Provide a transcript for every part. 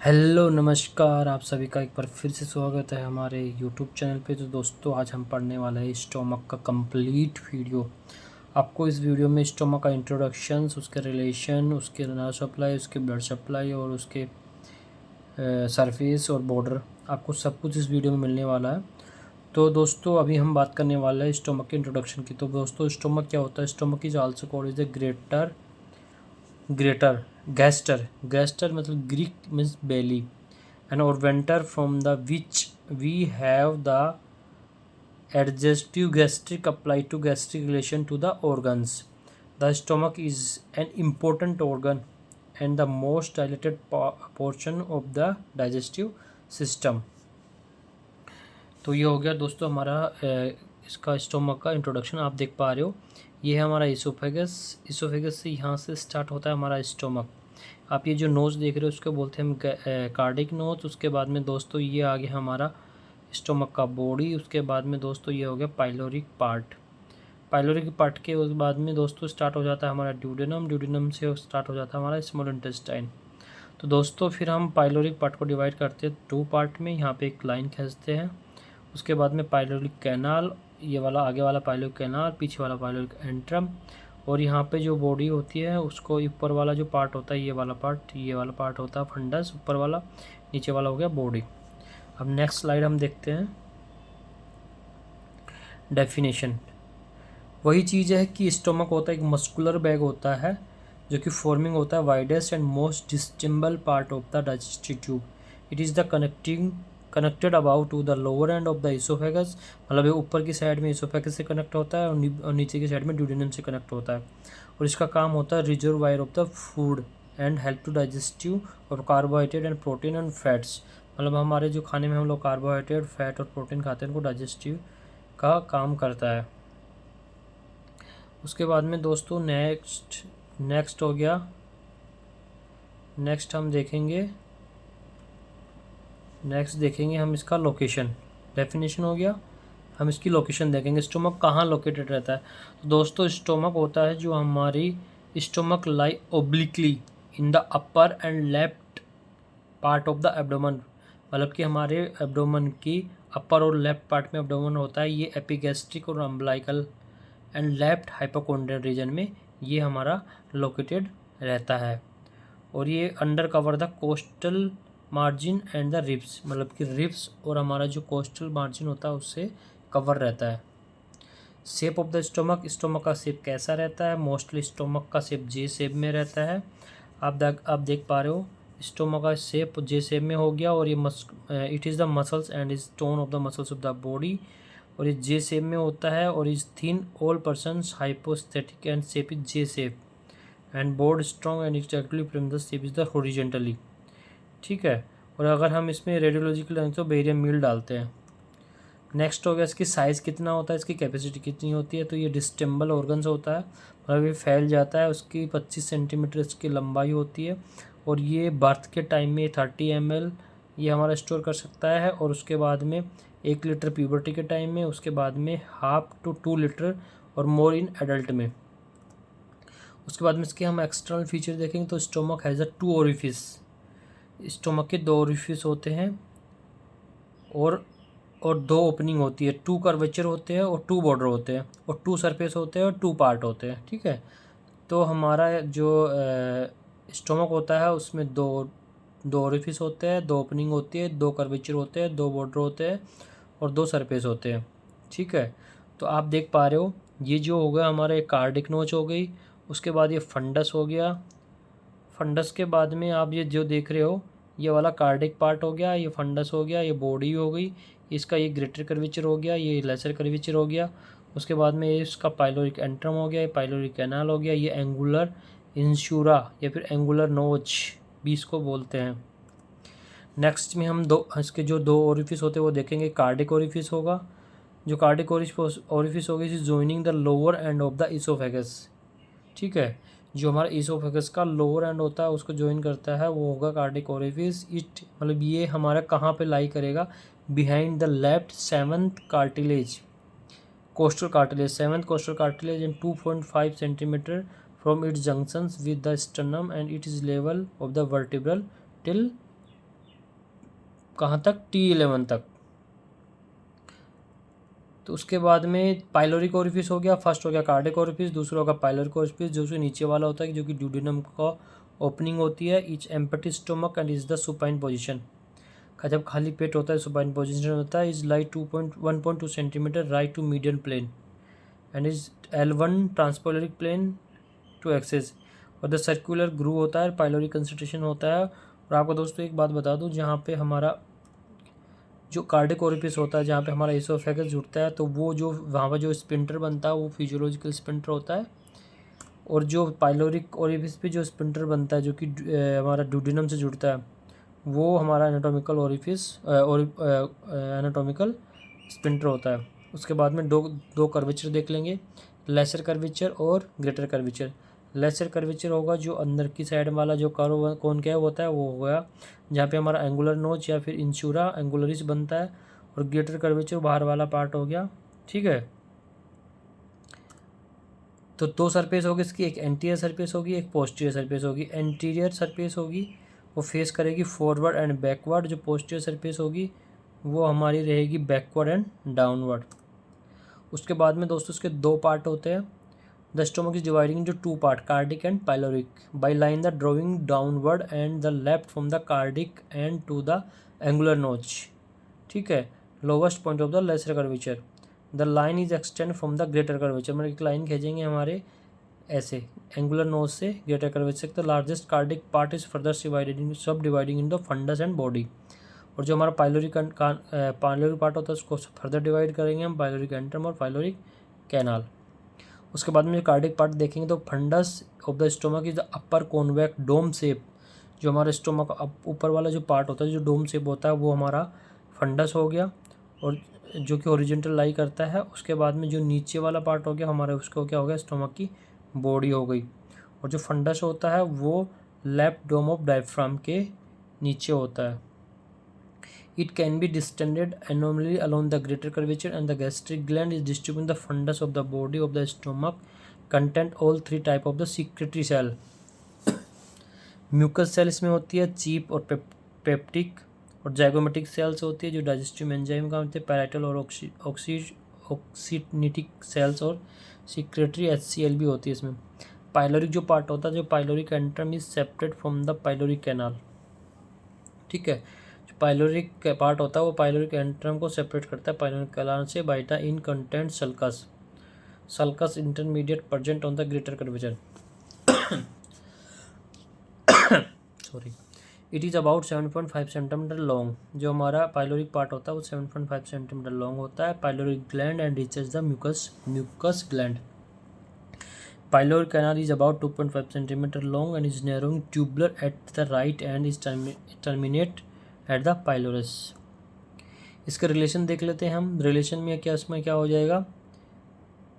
Hello नमस्कार, आप सभी का एक बार फिर से स्वागत है हमारे यूट्यूब चैनल पे। तो दोस्तों आज हम पढ़ने वाले हैं स्टोमक का कंप्लीट वीडियो। आपको इस वीडियो में स्टोमक का इंट्रोडक्शन, उसके रिलेशन, उसके नर्व सप्लाई, उसके ब्लड सप्लाई और उसके सरफेस और बॉर्डर, आपको सब कुछ इस वीडियो में मिलने वाला है। तो दोस्तों अभी हम बात करने वाले हैं स्टोमक के इंट्रोडक्शन की। तो दोस्तों स्टोमक क्या होता है? Stomach is also called is the greater gaster मतलब Greek means belly, and or venter from the which we have the adjective gastric applied to gastric relation to the organs. The stomach is an important organ and the most dilated portion of the digestive system. तो ये हो गया दोस्तों हमारा इसका stomach का introduction. आप देख पा रहे हो ये है हमारा इसोफेगस से यहाँ से स्टार्ट होता है हमारा स्टोमक। आप ये जो नोज़ देख रहे हो उसको बोलते हैं हम कार्डिक नोज। उसके बाद में दोस्तों ये आ गया हमारा स्टोमक का बॉडी। उसके बाद में दोस्तों ये हो गया पाइलोरिक पार्ट के उस बाद में दोस्तों स्टार्ट हो जाता है हमारा ड्यूडेनम से स्टार्ट हो जाता है हमारा स्मॉल इंटेस्टाइन। तो दोस्तों फिर हम पाइलोरिक पार्ट को डिवाइड करते हैं 2 पार्ट में। यहाँ पे एक लाइन खींचते हैं। उसके बाद में पाइलोरिक कैनाल, ये वाला आगे वाला पाइलोरिक कैनाल, पीछे वाला पाइलोरिक एंट्रम, और यहाँ पे जो बॉडी होती है उसको ऊपर वाला जो पार्ट होता है ये वाला पार्ट होता है फंडस ऊपर वाला, नीचे वाला हो गया बॉडी। अब नेक्स्ट स्लाइड हम देखते हैं। डेफिनेशन वही चीज़ है कि स्टोमक होता है एक मस्कुलर बैग होता है जो कि फॉर्मिंग होता है widest and most distensible part of the digestive tube. It is the connected about to the lower end of the oesophagus, मतलब ये ऊपर की साइड में इसोफेगस से कनेक्ट होता है और नीचे की साइड में ड्यूडेनम से कनेक्ट होता है। और इसका काम होता है reservoir of the food and help to digestive और carbohydrate and protein and fats, मतलब हमारे जो खाने में हम लोग कार्बोहाइड्रेट, फैट और प्रोटीन खाते हैं उनको डाइजेस्टिव का काम करता है। उसके बाद में दोस्तों नेक्स्ट हो गया, नेक्स्ट देखेंगे हम इसका लोकेशन। डेफिनेशन हो गया, हम इसकी लोकेशन देखेंगे स्टोमक कहाँ लोकेटेड रहता है। तो दोस्तों स्टोमक होता है जो हमारी stomach lie obliquely in the upper and left part of the abdomen, मतलब कि हमारे एब्डोमन की अपर और लेफ्ट पार्ट में एब्डोमन होता है। ये एपिगैस्ट्रिक और अम्बलाइकल एंड लेफ्ट हाइपोकोंड्रियल रीजन में ये हमारा लोकेटेड रहता है। और ये under cover the coastal margin and the ribs, मतलब कि रिब्स और हमारा जो कोस्टल मार्जिन होता है उससे कवर रहता है। शेप ऑफ द स्टोमक का शेप कैसा रहता है? मोस्टली स्टोमक का शेप जे शेप में रहता है। आप देख पा रहे हो स्टोमक का शेप जे शेप में हो गया। और ये it is the muscles and is tone of the muscles of the body, और ये जे शेप में होता है। और is thin all persons hyposthenic and shape is J shape and board strong and exactly from the shape is the horizontally. ठीक है। और अगर हम इसमें रेडियोलॉजिकल तो बेरियम मील डालते हैं। नेक्स्ट हो गया इसकी साइज़ कितना होता है, इसकी कैपेसिटी कितनी होती है। तो ये डिस्टेंबल ऑर्गन्स होता है, मतलब ये फैल जाता है। उसकी 25 सेंटीमीटर इसकी लंबाई होती है। और ये बर्थ के टाइम में 30 ml ये हमारा स्टोर कर सकता है। और उसके बाद में 1 लीटर प्यूबर्टी के टाइम में, उसके बाद में 1/2 to 2 लीटर और मोर इन एडल्ट में। उसके बाद में इसके हम एक्सटर्नल फीचर देखेंगे तो stomach has a 2 orifice, stomach के 2 ओरिफिस होते हैं और 2 ओपनिंग होती है। 2 कर्वेचर होते हैं और 2 बॉर्डर होते हैं और 2 सरफेस होते हैं और 2 पार्ट होते हैं। ठीक है। तो हमारा जो स्टोमक होता है उसमें दो ओरिफिस होते हैं, 2 ओपनिंग होती है, 2 कर्वेचर होते हैं, 2 बॉर्डर होते हैं और 2 सरफेस होते हैं। ठीक है। तो आप देख पा रहे हो ये जो हो गया हमारा एक कार्डिक नोच हो गई। उसके बाद ये फंडस हो गया। फंडस के बाद में आप ये जो देख रहे हो ये वाला कार्डिक पार्ट हो गया, ये फंडस हो गया, ये बॉडी हो गई, इसका ये ग्रेटर कर्वेचर हो गया, ये लेसर कर्वेचर हो गया। उसके बाद में ये इसका पाइलोरिक एंट्रम हो गया, ये पाइलोरिक कैनाल हो गया, ये एंगुलर इंशूरा या फिर एंगुलर नोच भी इसको बोलते हैं। नेक्स्ट में हम इसके जो 2 ओरिफिस होते हैं वो देखेंगे। कार्डिक ओरिफिस होगा, जो कार्डिक ओरिफिस होगी is joining the lower end of the oesophagus. ठीक है। जो हमारा इसोफेगस का लोअर एंड होता है उसको ज्वाइन करता है वो होगा कार्डिक ओरिफिस। इट मतलब ये हमारा कहाँ पे लाई करेगा? Behind the left 7th cartilage, costal cartilage, 7th costal cartilage and 2.5 centimetre from its junctions with the sternum and it is level of the vertebral till कहाँ तक, T11 तक। तो उसके बाद में पाइलोरिक ओरिफिस हो गया, फर्स्ट हो गया कार्डिक ओरिफिस, दूसरा होगा पाइलोरिक ओरिफिस जो उसके नीचे वाला होता है जो कि ड्यूडेनम का ओपनिंग होती है। Each empty stomach and is the supine position का जब खाली पेट होता है सुपाइन पोजीशन होता है। Is like 1.2 centimetre right to median plane and is L1 transpyloric plane to axis. और द सर्कुलर ग्रू होता है, पाइलोरिक कंसंट्रेशन होता है। और आपको दोस्तों एक बात बता दूं, जहाँ पे हमारा जो कार्डिक ओरिफिस होता है, जहाँ पे हमारा इसोफेगस जुड़ता है, तो वो जो वहाँ पर जो स्पिंटर बनता है वो फिजियोलॉजिकल स्पिंटर होता है। और जो पाइलोरिक ओरिफिस पे जो स्पिंटर बनता है जो कि हमारा ड्यूडेनम से जुड़ता है, वो हमारा एनाटॉमिकल ओरिफिस और एनाटॉमिकल स्पिंटर होता है। उसके बाद में दो कर्वेचर देख लेंगे, लेसर कर्वेचर और ग्रेटर कर्वेचर। लेसर कर्वेचर होगा जो अंदर की साइड वाला जो कर्व कौन क्या होता है वो हो गया जहाँ पे हमारा एंगुलर नोच या फिर इंशूरा एंगुलरिस बनता है। और ग्रेटर कर्वेचर बाहर वाला पार्ट हो गया, ठीक है। तो दो सरफेस होगी इसकी, एक एंटीरियर सरफेस होगी, एक पोस्टीरियर सरफेस होगी। एंटीरियर सरफेस होगी वो फेस करेगी फॉरवर्ड एंड बैकवर्ड, जो पोस्टीरियर सरफेस होगी वो हमारी रहेगी बैकवर्ड एंड डाउनवर्ड। उसके बाद में दोस्तों इसके दो पार्ट होते हैं। The stomach is dividing into two part, cardiac and pyloric, by line the drawing downward and the left from the cardiac end to the angular notch, ठीक है, lowest point of the lesser curvature. The line is extend from the greater curvature, मतलब एक line खींचेंगे हमारे ऐसे angular notch से greater curvature. The largest cardiac part is further sub dividing in the fundus and body. और जो हमारा pyloric part होता है उसको फर्दर डिवाइड करेंगे हम, पाइलोरिक एंट्रम और पाइलोरिक कैनाल। उसके बाद में कार्डिक पार्ट देखेंगे तो fundus of the stomach is the upper convex dome shape, जो हमारा स्टोमक ऊपर वाला जो पार्ट होता है जो डोम शेप होता है वो हमारा फंडस हो गया, और जो कि ओरिजेंटल लाई करता है। उसके बाद में जो नीचे वाला पार्ट हो गया हमारे उसको क्या हो गया, स्टोमक की बॉडी हो गई। और जो फंडस होता है वो लेफ्ट डोम ऑफ डायफ्राम के नीचे होता है। It can be distended anomaly along the greater curvature and the gastric gland is distributing the fundus of the body of the stomach content all three type of the secretory cell। Mucus cell इसमें होती है, cheap और peptic, और zygomatic sales होती है जो digestive enzyme का होते हैं, पैराइटल और ऑक्सीनिटिक सेल्स और सिक्रेटरी HCl भी होती है इसमें। पाइलोरिक जो पार्ट होता है, जो pyloric antrum is separate from the pyloric canal, ठीक है। पाइलोरिक पार्ट होता है वो पाइलोरिक एंट्रम को सेपरेट करता है पाइलोरिक कैनाल से by the in content sulcus intermediate present on the greater curvature. Sorry, it is about 7.5 centimetre long. जो हमारा पाइलोरिक पार्ट होता है वो 7.5 सेंटीमीटर लॉन्ग होता है। Pyloric gland and reaches the mucus gland. Pyloric canal is about 2.5 centimeter long and is narrowing tubular at the right end is terminate at the pylorus। इसका relation देख लेते हैं हम। रिलेशन में क्या, इसमें क्या हो जाएगा,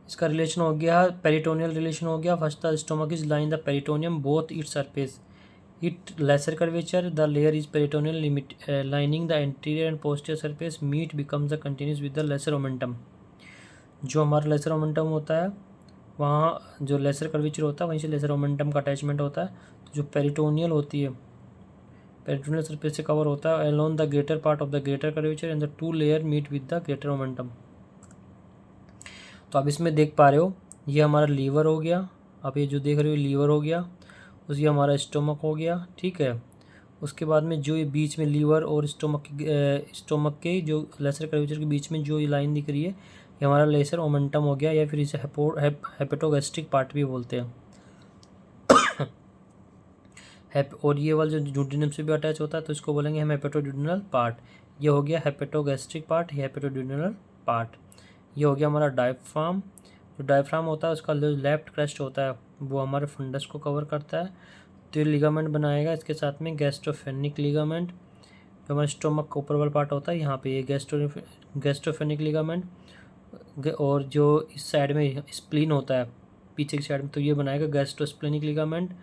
इसका रिलेशन हो गया पेरिटोनियल रिलेशन हो गया। First the stomach is line the peritoneum both its surface it lesser curvature the layer is peritoneal limit lining the anterior and posterior surface meet becomes the continuous with the lesser omentum. जो हमारा lesser omentum होता है वहाँ जो laser curvature होता है वहीं से लेसर ओमेंटम का अटैचमेंट होता है। तो जो पेरिटोनियल होती है पेरिटोनियल सरफेस से कवर होता है along the greater part of the greater curvature and the two layer meet with the greater omentum. तो आप इसमें देख पा रहे हो ये हमारा लीवर हो गया, आप ये जो देख रहे हो लीवर हो गया, उसकी हमारा स्टोमक हो गया, ठीक है। उसके बाद में जो ये बीच में लीवर और स्टोमक के जो लेसर कर्वेचर के बीच में जो ये लाइन दिख रही है ये हमारा लेसर ओमेंटम हो गया, या फिर इसे हेपेटोगैस्ट्रिक पार्ट भी बोलते हैं। और ये वाला जो ड्यूडेनम से भी अटैच होता है तो इसको बोलेंगे हम हेपेटोड्यूडेनल पार्ट। ये हो गया हेपेटोगैस्ट्रिक पार्ट, ये हेपेटोड्यूडेनल पार्ट। ये हो गया हमारा डायफ्राम। जो डायफ्राम होता है उसका जो लेफ्ट क्रेस्ट होता है वो हमारे फंडस को कवर करता है। तो ये लिगामेंट बनाएगा इसके साथ में गैस्ट्रोफेनिक लिगामेंट। जो हमारे स्टोमक का ऊपर वाला पार्ट होता है यहाँ पे ये गैस्ट्रोफेनिक लिगामेंट, और जो इस साइड में स्प्लीन होता है पीछे की साइड में तो ये बनाएगा गैस्ट्रोस्प्लेनिक लिगामेंट,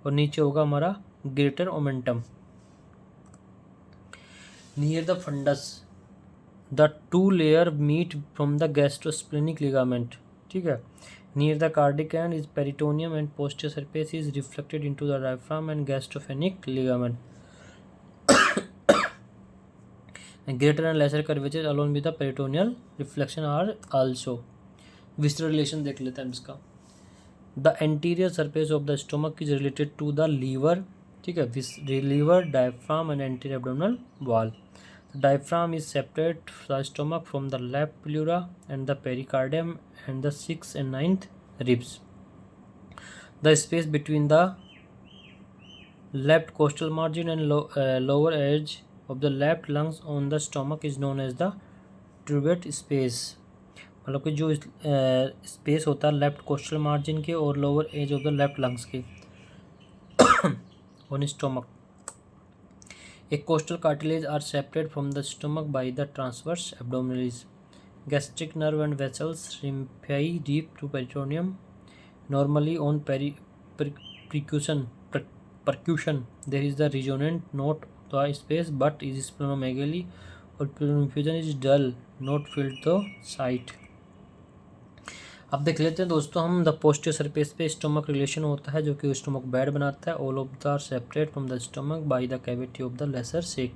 और नीचे होगा हमारा greater omentum. Near the fundus the two layer meet from the gastrosplenic ligament, ठीक है। Near the cardiac end is peritoneum and posterior surface is reflected into the diaphragm and gastrophrenic ligament. and greater and lesser curvature along with the peritoneal reflection are also. Visceral relation देख लेते हैं इसका. The anterior surface of the stomach is related to the liver. ठीक है, liver, diaphragm and anterior abdominal wall. Diaphragm is separate the stomach from the left pleura and the pericardium and the 6th and 9th ribs. The space between the left costal margin and lower edge of the left lungs on the stomach is known as the tubate space. मतलब कि जो space होता है left coastal margin के और lower edge of the left lungs के on stomach. A coastal cartilage are separate from the stomach by the transverse abdominalis. Gastric nerve and vessels ramified deep to peritoneum. Normally on percussion, there is the resonant note of the space, but is splenomegaly or pneumophagia is dull, not filled the site. अब देख लेते हैं दोस्तों हम the posterior surface पे stomach relation होता है जो कि स्टोमक बेड बनाता है. All of the are separate from the stomach by the cavity of the lesser sac.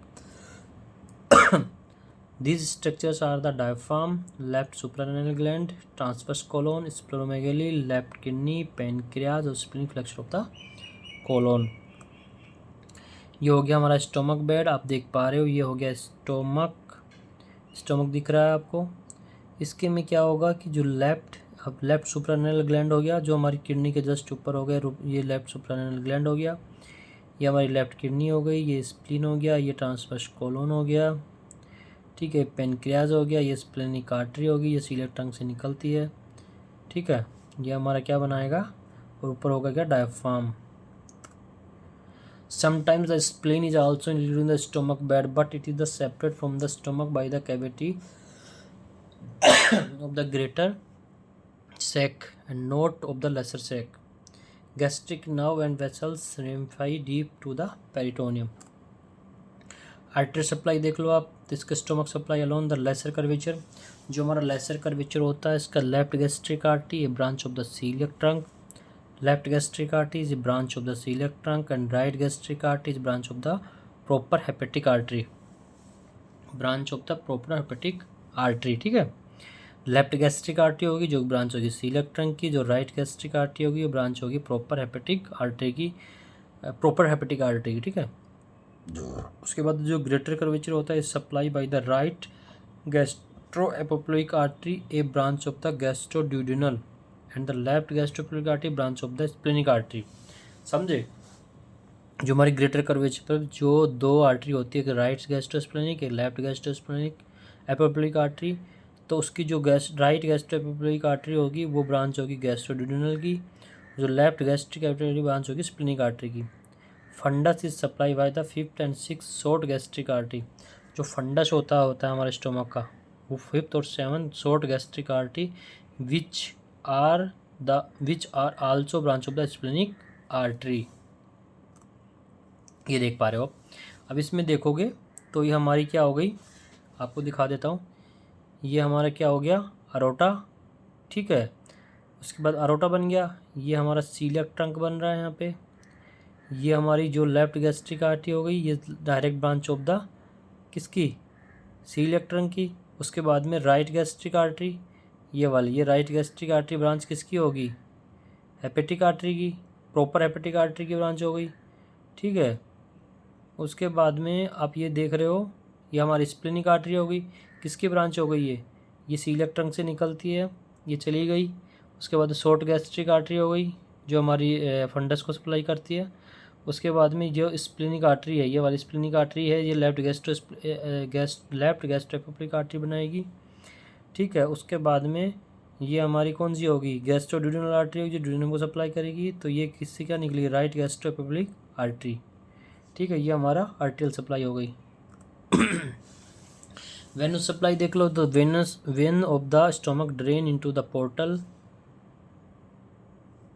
These structures are the diaphragm, left suprarenal gland, transverse colon, splenomegaly, left kidney, pancreas और splenic flexure of the colon. ये हो गया हमारा stomach bed. आप देख पा रहे हो ये हो गया स्टोमक दिख रहा है आपको. इसके में क्या होगा कि जो अब लेफ्ट सुप्रारेनल ग्लैंड हो गया जो हमारी किडनी के जस्ट ऊपर हो गया. ये लेफ्ट सुप्रारेनल ग्लैंड हो गया, ये हमारी लेफ्ट किडनी हो गई, ये स्प्लीन हो गया, ये ट्रांसवर्स कोलोन हो गया. ठीक है, पेनक्रियाज हो गया, ये स्प्लेनिक आर्टरी होगी, ये सीलियर टंग से निकलती है. ठीक है, ये हमारा क्या बनाएगा और ऊपर होगा क्या diaphragm. Sometimes the spleen is also included in the stomach bed, but it is the separate from the stomach by the cavity of the greater sac and not of the lesser sac. Gastric nerve and vessels ramify deep to the peritoneum. Artery supply देख लो आप. इसका stomach supply along the lesser curvature. जो हमारा lesser curvature होता है इसका left gastric artery a branch of the coeliac trunk. Left gastric artery is a branch of the celiac trunk and right gastric artery is branch of the proper hepatic artery. Branch of the proper hepatic artery. ठीक है, left gastric artery होगी जो branch होगी celiac trunk की. जो right gastric artery होगी वो branch होगी प्रॉपर हेपेटिक आर्टरी की, प्रॉपर हेपेटिक आर्टरी की. ठीक है, उसके बाद जो ग्रेटर कर्वेचर होता है supply by the right gastro epiploic artery a branch of the gastroduodenal and the left gastroepiploic artery branch of the splenic artery. समझे, जो हमारी ग्रेटर कर्वेचर पर जो दो आर्टरी होती है, राइट गैस्ट्रोस्प्लेनिक एक लेफ्ट गैस्ट्रोस्प्लेनिक एपोप्लिक आर्टरी. तो उसकी जो राइट गैस्ट्रोएपोप्लिक आर्टरी होगी वो ब्रांच होगी गैस्ट्रोड्यूडेनल की. जो लेफ्ट गैस्ट्रिक आर्टरी ब्रांच होगी स्प्लेनिक आर्टरी की. Fundus is supply by the 5th and 6th short gastric artery. जो फंडस होता है हमारे स्टोमक का वो 5th और 7th short gastric artery which are also branch of the splenic artery. ये देख पा रहे हो. अब इसमें देखोगे तो ये हमारी क्या हो गई, आपको दिखा देता हूँ. ये हमारा क्या हो गया अरोटा. ठीक है, उसके बाद अरोटा बन गया. ये हमारा सीलियक ट्रंक बन रहा है यहाँ पे. ये हमारी जो लेफ्ट गैस्ट्रिक आर्टरी हो गई ये डायरेक्ट ब्रांच ऑफ द किसकी सीलियक ट्रंक की. उसके बाद में राइट गैस्ट्रिक आर्टरी ये वाली, ये राइट गैस्ट्रिक आर्टरी ब्रांच किसकी होगी हेपेटिक आर्टरी की, प्रॉपर हेपेटिक आर्टरी की ब्रांच हो गई. ठीक है, उसके बाद में आप ये देख रहे हो ये हमारी स्प्लेनिक आर्टरी हो गई. किसकी ब्रांच हो गई ये सीलियक ट्रंक से निकलती है, ये चली गई. उसके बाद शॉर्ट गैस्ट्रिक आर्टरी हो गई जो हमारी फंडस को सप्लाई करती है. उसके बाद में जो स्प्लेनिक आर्टरी है ये वाली स्प्लेनिक आर्टरी है, ये लेफ्ट गैस्ट्रोएपोप्लिक आर्टरी बनाएगी. ठीक है, उसके बाद में ये हमारी कौन सी होगी गैस्ट्रोड्यूडेनल आर्टरी होगी जो ड्यूडेनम को सप्लाई करेगी. तो ये किससे क्या निकली राइट गैस्ट्रोएपोप्लिक आर्टरी. ठीक है, ये हमारा आर्टियल सप्लाई हो गई. वेनस सप्लाई देख लो तो vein of the stomach drain into the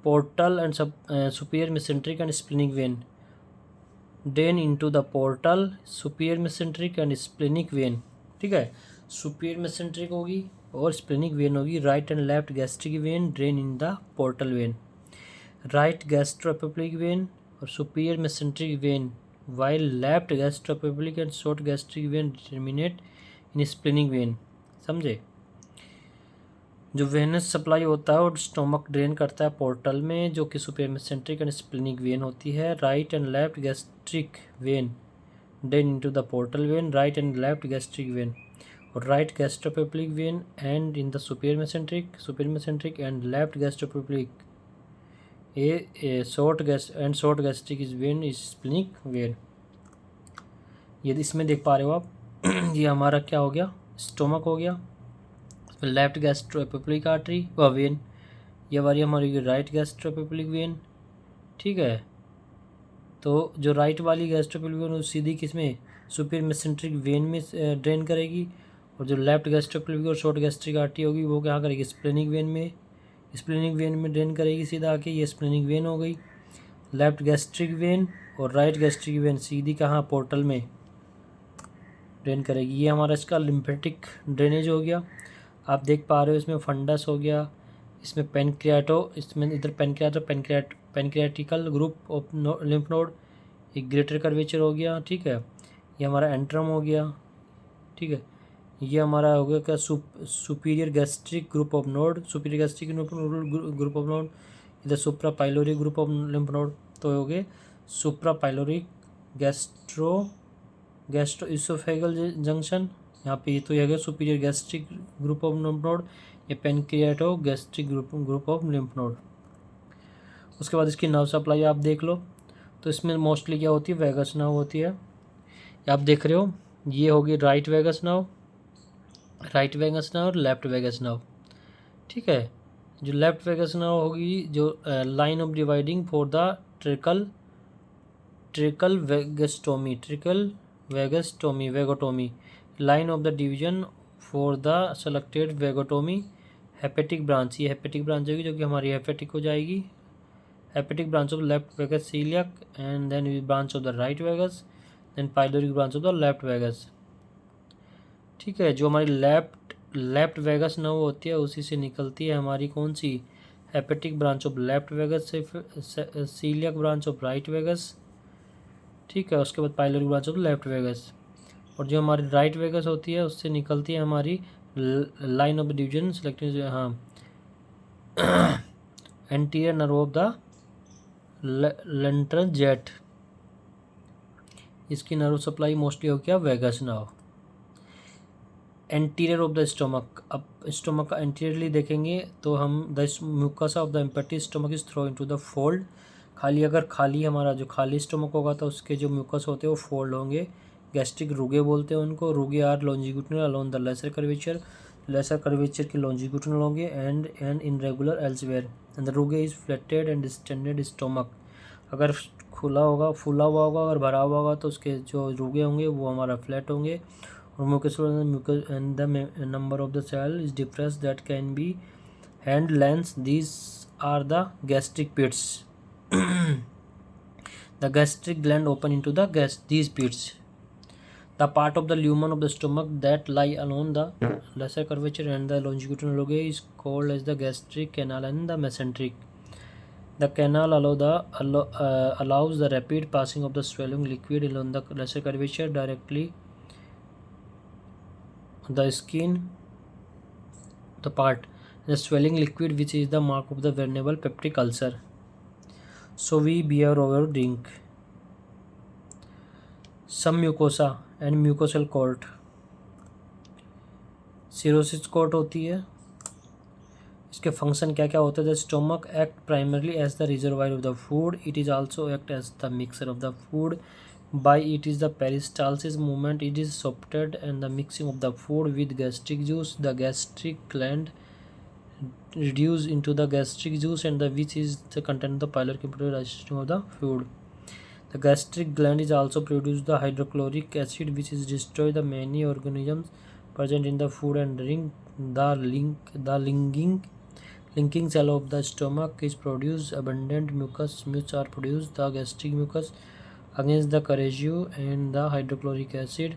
portal and superior mesenteric and splenic vein. Drain into the portal, superior mesenteric and splenic vein. ठीक है, सुपीरियर मेसेंट्रिक होगी और स्प्लेनिक वेन होगी. Right and left gastric vein drain in the portal vein. Right gastroepiploic vein और superior mesenteric vein while left gastropublic and short gastric vein terminate in splenic vein। समझे? जो Venus supply होता है वो stomach drain करता है portal में, जो कि superior mesenteric and splenic vein होती है। Right and left gastric vein drain into the portal vein, right and left gastric vein, और right gastroepiploic vein and in the superior mesenteric and left gastroepiploic a short gastric is vein is splenic vein. यदि इसमें देख पा रहे हो आप ये हमारा क्या हो गया, स्टोमक हो गया, लेफ्ट गैस्ट्रोपेप्लिक आर्टरी व वेन, ये वाली हमारी राइट गैस्ट्रोपेप्लिक वेन। ठीक है, तो जो राइट वाली गैस्ट्रोपेप्लिक वेन सीधी किसमें, सुपीरियर मेसेंट्रिक वेन में ड्रेन करेगी, और जो लेफ्ट गैस्ट्रोपेप्लिक और शॉर्ट गैस्ट्रिक आर्टरी होगी वो क्या करेगी, स्प्लेनिक वेन में ड्रेन करेगी सीधा आके। ये स्प्लेनिक वेन हो गई। लेफ्ट गैस्ट्रिक वेन और राइट गैस्ट्रिक वेन सीधी कहाँ, पोर्टल में ड्रेन करेगी। ये हमारा इसका लिम्फेटिक ड्रेनेज हो गया। आप देख पा रहे हो इसमें फंडस हो गया, इसमें इसमें इधर पेनक्रियाटिकल ग्रुप ऑफ लिम्फ नोड, एक ग्रेटर कर्वेचर हो गया। ठीक है, ये हमारा एंट्रम हो गया। ठीक है, ये हमारा हो गया क्या, superior gastric group of node, group of node, इधर supra pyloric group of lymph node, तो हो गए supra pyloric gastro oesophageal junction. यहाँ पे ये तो यह गया superior gastric group of lymph node, ये pancreatico gastric group of lymph node. उसके बाद इसकी नर्व सप्लाई आप देख लो, तो इसमें मोस्टली क्या होती है, वेगस नर्व होती है। आप देख रहे हो ये होगी राइट वेगस नर्व और लेफ्ट वेगस नर्व। ठीक है, जो लेफ्ट वेगस नर्व होगी, जो line of dividing for the truncal vagotomy, line of the division for the selected vagotomy. Hepatic branch, ये हेपेटिक ब्रांच होगी जो कि हमारी हेपेटिक हो जाएगी, hepatic branch of left vagus coeliac, and then branch of the right vagus, then pyloric branch of the left vagus. ठीक है, जो हमारी लेफ्ट वेगस नर्व होती है उसी से निकलती है हमारी कौन सी, hepatic branch of left vagus से coeliac branch of right vagus. ठीक है, उसके बाद pyloric branch of left vagus, और जो हमारी राइट वेगस होती है उससे निकलती है हमारी लाइन ऑफ डिवीजन सेलेक्टिव, हाँ, एंटीरियर नर्व ऑफ द लेंट्रल जेट। इसकी नर्व सप्लाई मोस्टली हो गया vagus nerve. Anterior of the stomach, अब स्टोमक का एंटीरियरली देखेंगे तो हम the mucosa of the empty stomach is throw into the fold. खाली हमारा जो खाली स्टोमक होगा तो उसके जो म्यूकस होते हैं वो फोल्ड होंगे। गैस्ट्रिक रुगे बोलते हैं उनको। Rugae are longitudinal along the lesser curvature के लॉन्जिट्यूडनल होंगे and irregular elsewhere, and the rugae is flattened and distended stomach. अगर फूला हुआ होगा, अगर भरा हुआ होगा तो उसके जो रुगे होंगे वो हमारा फ्लैट होंगे। और mucus and the number of the cell is different that can be hand length. These are the gastric pits. The gastric gland open into these pits. The part of the lumen of the stomach that lie along the lesser curvature and the longitudinal lobes is called as the gastric canal and the mesenteric. The canal allows the rapid passing of the swelling liquid along the lesser curvature directly the skin, the swelling liquid which is the mark of the vulnerable peptic ulcer. So we bear our drink. Some mucosa and mucosal coat, serosa coat होती है। इसके function क्या क्या होते हैं, the stomach act primarily as the reservoir of the food, it is also act as the mixer of the food. By it is the peristalsis movement, it is sorted and the mixing of the food with gastric juice. The gastric gland reduce into the gastric juice and the which is the content of the pyloric digestion of the food. The gastric gland is also produce the hydrochloric acid which is destroy the many organisms present in the food and drink. The linking cell of the stomach is produce abundant mucus are produced. The gastric mucus against the corrosive and the hydrochloric acid.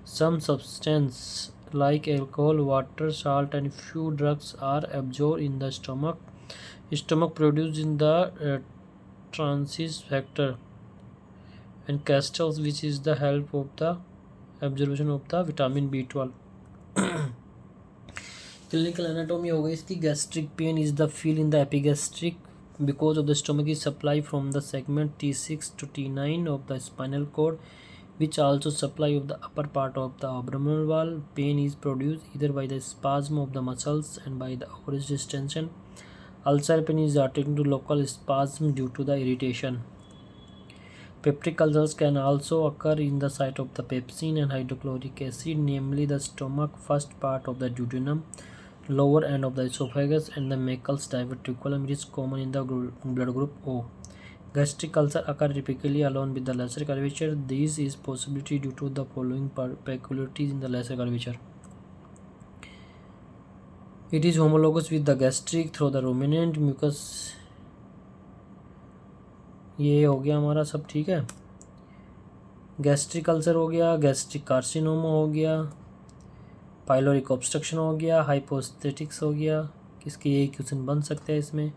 Some substance like alcohol, water, salt and few drugs are absorbed in the stomach. Stomach produces in the transit factor and crystals, which is the help of the absorption of the vitamin B12. Clinical anatomy हो गई इसकी. Gastric pain is the feel in the epigastric because of the stomach is supply from the segment T6 to T9 of the spinal cord, which also supply of the upper part of the abdominal wall. Pain is produced either by the spasm of the muscles and by the oris distension. Ulcer pain is attending to local spasm due to the irritation. Peptic ulcers can also occur in the site of the pepsin and hydrochloric acid, namely the stomach, first part of the duodenum, lower end of the esophagus, and the Meckel's diverticulum. It is common in the blood group O. Gastric ulcer occur typically along with the lesser curvature. This is possibility due to the following peculiarities in the lesser curvature. It is homologous with the gastric through the ruminant mucus. ये हो गया हमारा सब ठीक है. Gastric ulcer हो गया, gastric carcinoma हो गया, पाइलोरिक ऑब्स्ट्रक्शन हो गया, हाइपोस्थेटिक्स हो गया. किसके ये क्वेश्चन बन सकते हैं इसमें.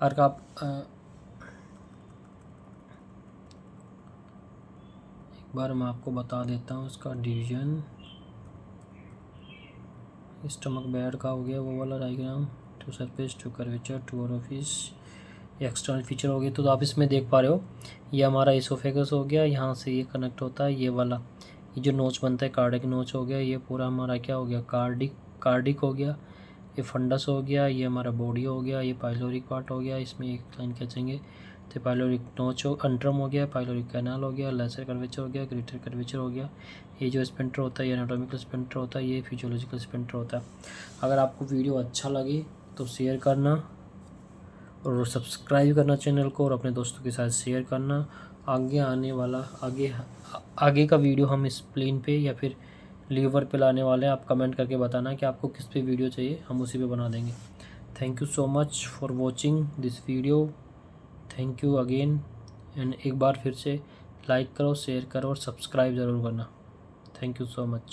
और आप एक बार मैं आपको बता देता हूँ इसका डिवीजन. स्टमक बेड का हो गया वो वाला diagram. Two surface, two curvature, two orifice, external feature हो गए. तो आप इसमें देख पा रहे हो ये हमारा इसोफेगस हो गया, यहाँ से ये कनेक्ट होता है ये वाला, ये जो नोच बनता है कार्डिक नोच हो गया. ये पूरा हमारा क्या हो गया कार्डिक हो गया. ये फंडस हो गया, ये हमारा बॉडी हो गया, ये पाइलोरिक पार्ट हो गया. इसमें एक लाइन खींचेंगे तो पाइलोरिक नोच हो, अंट्रम हो गया, पाइलोरिक कैनाल हो गया, लेसर कर्वेचर हो गया, ग्रेटर कर्वेचर हो गया. ये जो स्पेंटर होता है ये एनाटॉमिकल स्पेंटर होता है, ये फिजियोलॉजिकल स्पेंटर होता है. अगर आपको वीडियो अच्छा लगे तो शेयर करना और सब्सक्राइब करना चैनल को, और अपने दोस्तों के साथ शेयर करना. आगे आने वाला आगे का वीडियो हम स्प्लीन पे या फिर लीवर पे लाने वाले हैं. आप कमेंट करके बताना कि आपको किस पे वीडियो चाहिए, हम उसी पे बना देंगे. Thank you so much for watching this video. Thank you again. And एक बार फिर से लाइक करो, शेयर करो और सब्सक्राइब ज़रूर करना. Thank you so much.